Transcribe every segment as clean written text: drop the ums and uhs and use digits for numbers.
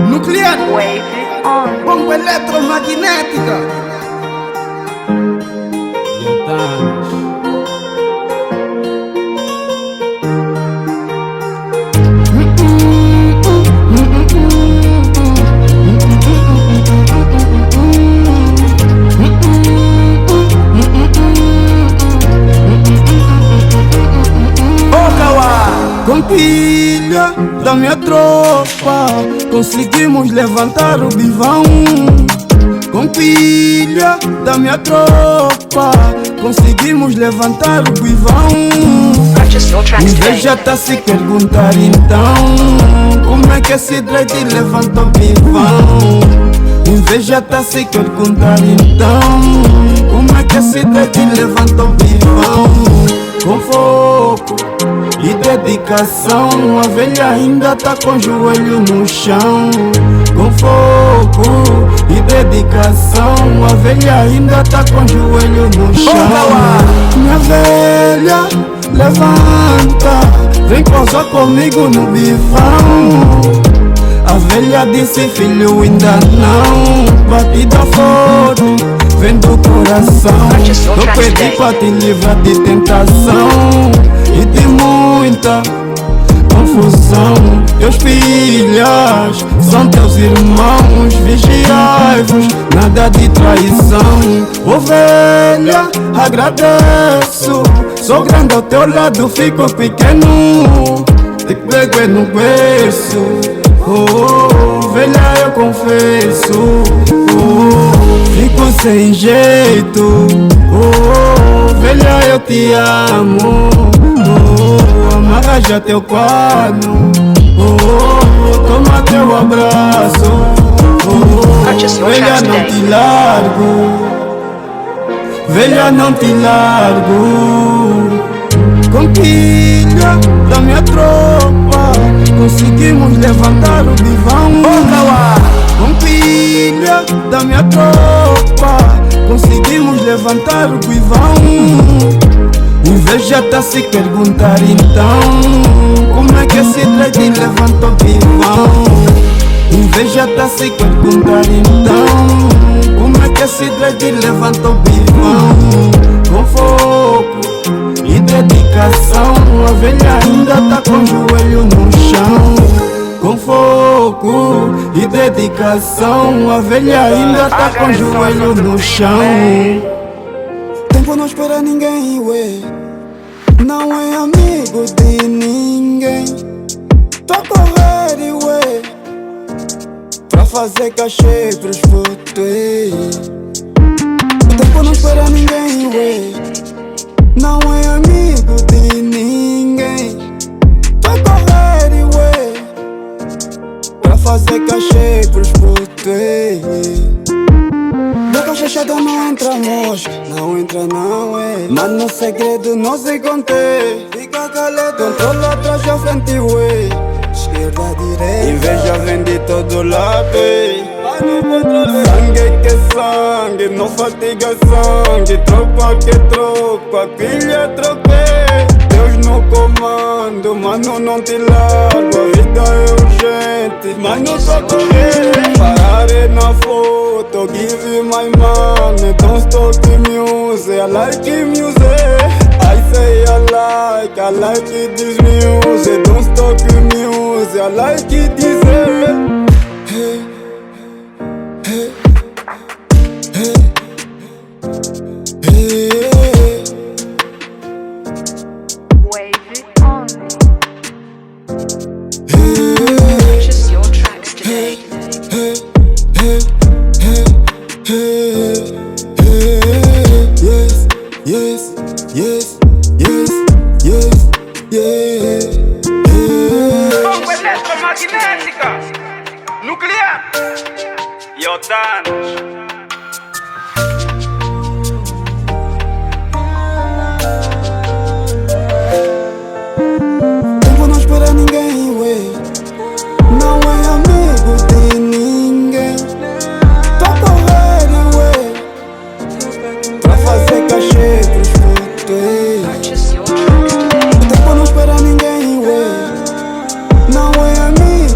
Nuclear, bomba eletromagnética. Com pilha da minha tropa conseguimos levantar o bivão. Com pilha da minha tropa conseguimos levantar o bivão. Inveja tá se perguntar então como é que esse dread levanta o bivão. Inveja tá se perguntar então como é que esse dread levanta o bivão. Com foco e dedicação, a velha ainda tá com o joelho no chão. Com foco e dedicação, a velha ainda tá com o joelho no chão. Minha velha, levanta, vem pousar comigo no bivão. A velha disse, filho, ainda não. Batida forte, vem do coração. Eu pedi pra te livrar de tentação e de muita confusão. Teus filhos são teus irmãos, vigiai-vos, nada de traição. Ovelha, agradeço, sou grande ao teu lado, fico pequeno. Te pego no berço. Velha, eu confesso, fico sem jeito. Velha, eu te amo. Amarra já teu pano. Toma teu abraço. Velha, não te largo. Velha, não te largo. Com pilha da minha tropa conseguimos levantar o bivão. Com pilha da minha tropa conseguimos levantar o bivão. Inveja tá se perguntar então como é que esse dread levanta o bivão. Inveja tá se perguntar então como é que esse dread levanta o bivão. Com foco e dedicação, a velha ainda tá com o joelho no chão. Com foco e dedicação, a velha ainda tá com o joelho no chão. Tempo não espera ninguém, ué. Não é amigo de ninguém. Tô a correr, ué, pra fazer cachê pros putos. Tempo não espera ninguém, ué. Não é amigo de ninguém. Tô a correr, ué, pra fazer cachê pros putos. Boca fechada não entra mosca, não entra não, é. Mas no segredo não se contei. Fica calado, controla atrás e a frente, ué. Esquerda, direita, inveja vem de todo lado, é. Sangue que é sangue, não fatiga sangue. Tropa que é tropa, pilha é tropé. Deus no comando, mano, não te largo. A vida é urgente, mas não só correr. Parar é na foto, give my money. Don't stop music, I like music. I say I like this music. Don't stop music, I like this. Hey, hey, hey, hey. Wave it on me. Purchase your tracks today. Yes, yes, yes, yes, yes, yes. Bomba eletromagnética nuclear. Yotanos. Tempo não espera ninguém, ué. Não é amigo de ninguém. Tô a correr, ué, pra fazer cachê pros putos. Purchase your tracks today. O tempo não espera ninguém, ué. Não é amigo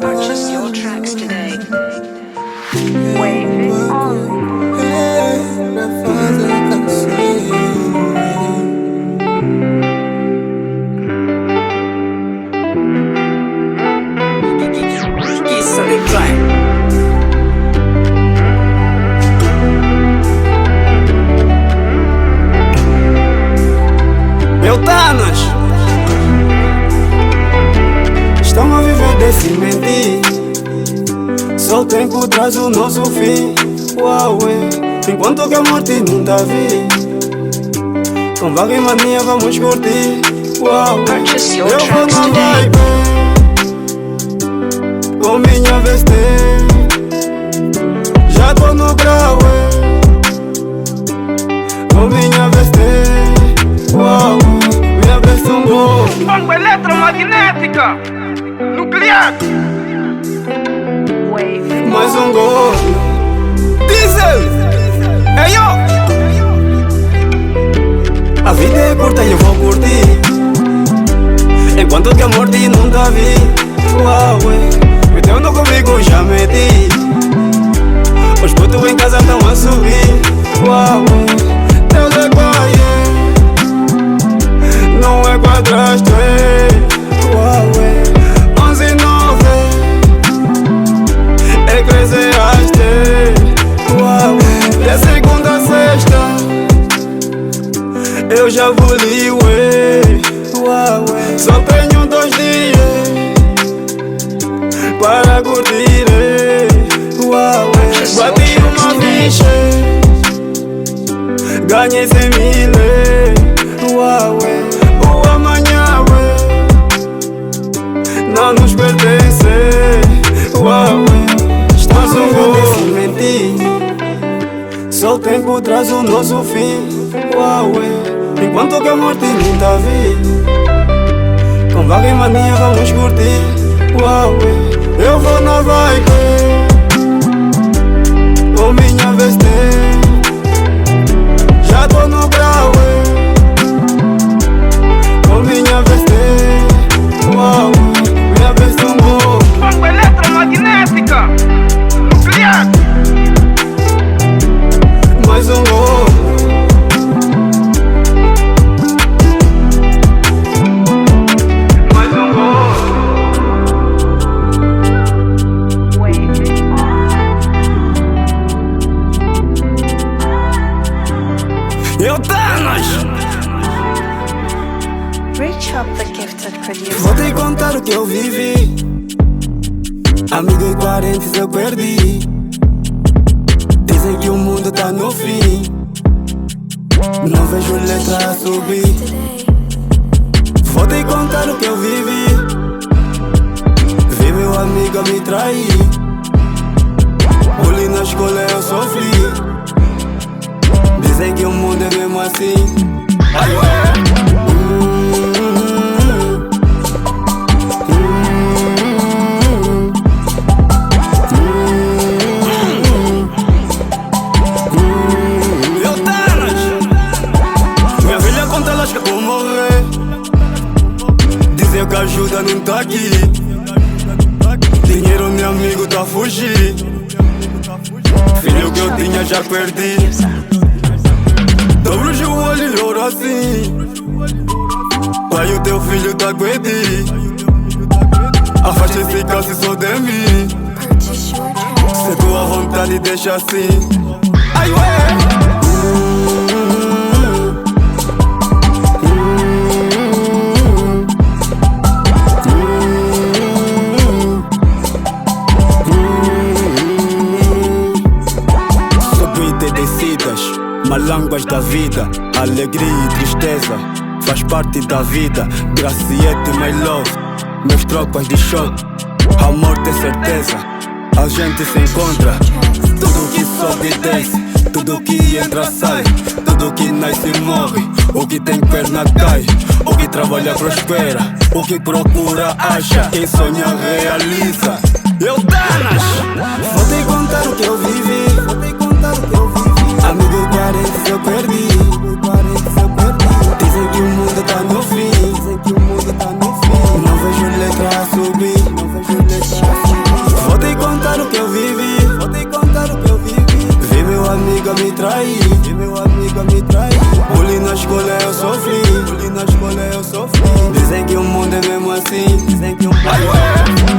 Purchase your tracks today. Wave it on. Meu Thanos, estão a viver desse mentir. Só o tempo traz o nosso fim. Uau, enquanto que a morte não tá vi. Com vaga e mania vamos curtir. Uau, Purchase your eu vou tracks na today. vibe com minha veste. Já tô no grau, com minha veste. Uau, minha veste gol. Bomba eletromagnética nuclear. Wave it Mais on. gol. Diesel, hey yo. A vida é curta e eu vou curtir. Enquanto que a morte não tá vi. Uau, metendo comigo já meti. Os putos em casa tão a subir. Uau, Deus é pai, não é quadrasto, uau, 11 e 9 é Eclesiastes, uau, de segunda a sexta eu já vou li, uau, só tenho 2 dias para curtir, uau, bati uma ficha, ganhei 100 mil, uau, o amanhã não nos pertence, uau, estamos um gol. Só o tempo traz o nosso fim, uau, enquanto que a morte não tá vi. Com vaga e mania vamos curtir, uau, eu vou na vibe com minha veste. Já tô no grau, com minha veste. Uau, minha veste gol. Bomba eletromagnética nuclear. Mais gol. Mais gol. Wave it on. Eu Thanos. Reach up the gifted producer. Vou te contar o que eu vivi. Amigo e parentes eu perdi. Dizem que o mundo tá no fim. Não vejo letra a subir. Vou te contar o que eu vivi. Vi meu amigo me trair. Bullying na escola eu sofri. Dizem que o mundo é mesmo assim. Ai, ué. Que a ajuda não tá aqui. Dinheiro meu amigo tá a fugir. Filho que eu tinha já perdi. Dobro o joelho e oro assim. Pai, o teu filho tá com Edi. Afasta esse calço só de mim. Se tua vontade deixa assim. Ai, ué. Malânguas da vida, alegria e tristeza faz parte da vida. Graciete, my love, meus tropas de choque. Amor tem certeza, a gente se encontra. Tudo que sobe e desce, tudo que entra sai. Tudo que nasce e morre, o que tem perna cai. O que trabalha prospera, o que procura acha. Quem sonha realiza. Eu Thanos, vou te contar o que eu vivi. Amigo e parentes eu perdi. Dizem que o mundo tá no fim. Não vejo letras. subir, não vejo letra a subir. Vou te contar o que eu vivi, vou te contar o que eu vivi. Vi meu amigo a me trair, vi meu amigo a me trair. Bullying na escola eu sofri, bullying na escola eu sofri. Dizem que o mundo é mesmo assim, dizem que o mundo é mesmo assim.